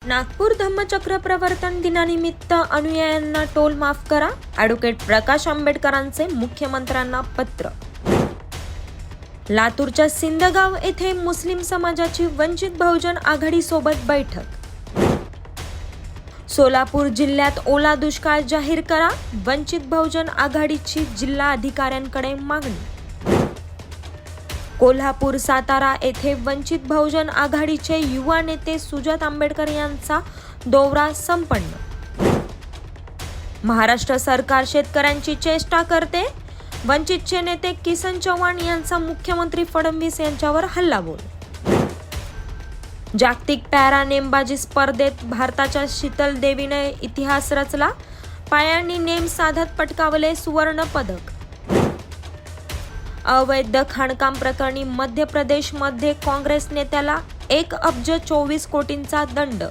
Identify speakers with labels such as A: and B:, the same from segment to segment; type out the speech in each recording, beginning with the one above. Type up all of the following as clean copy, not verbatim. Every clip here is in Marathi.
A: नागपूर धम्मचक्र प्रवर्तन दिनानिमित्त अनुयायांना टोल माफ करा. ॲडव्होकेट प्रकाश आंबेडकरांचे मुख्यमंत्र्यांना पत्र. लातूरच्या सिंदगाव येथे मुस्लिम समाजाची वंचित बहुजन आघाडी सोबत बैठक. सोलापूर जिल्ह्यात ओला दुष्काळ जाहीर करा. वंचित बहुजन आघाडीची जिल्हा अधिकाऱ्यांकडे मागणी. कोल्हापूर सातारा येथे वंचित बहुजन आघाडीचे युवा नेते सुजात आंबेडकर यांचा दौरा संपन्न. महाराष्ट्र सरकार शेतकऱ्यांची चेष्टा करते. वंचितचे नेते किसन चव्हाण यांचा मुख्यमंत्री फडणवीस यांच्यावर हल्लाबोल. जागतिक पॅरा नेमबाजी स्पर्धेत भारताच्या शीतल देवीने इतिहास रचला. पायांनी नेम साधत पटकावले सुवर्ण पदक. अवैध खाणकाम प्रकरणी मध्य प्रदेशमध्ये काँग्रेस नेत्याला 1,24 कोटींचा दंड.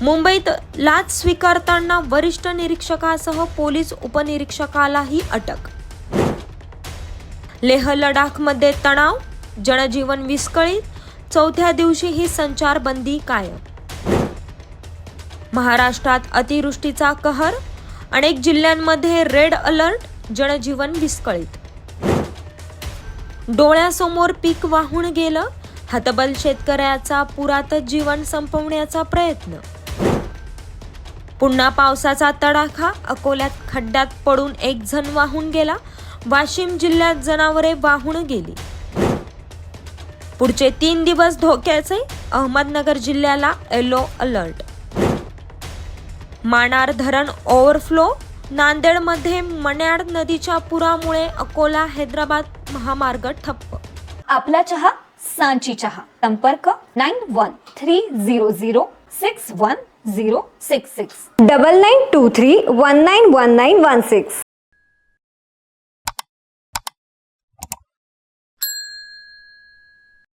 A: मुंबईत लाच स्वीकारताना वरिष्ठ निरीक्षकासह पोलीस उपनिरीक्षकालाही अटक. लेह लडाखमध्ये तणाव, जनजीवन विस्कळीत. चौथ्या दिवशीही संचारबंदी कायम. महाराष्ट्रात अतिवृष्टीचा कहर, अनेक जिल्ह्यांमध्ये रेड अलर्ट. जनजीवन विस्कळीत. डोळ्यासमोर पीक वाहून गेलं. हतबल शेतकऱ्याचा पुरात जीवन संपवण्याचा प्रयत्न. पुन्हा पावसाचा तडाखा. अकोल्यात खड्ड्यात पडून एक जण वाहून गेला. वाशिम जिल्ह्यात जनावरे वाहून गेली. पुढचे 3 दिवस धोक्याचे. अहमदनगर जिल्ह्याला येलो अलर्ट. मानार धरण ओव्हरफ्लो. नांदेडमध्ये मन्याड नदीच्या पुरामुळे अकोला हैदराबाद महामार्ग ठप्प.
B: आपला चहा सांची चहा. संपर्क 9130061066 9923191916.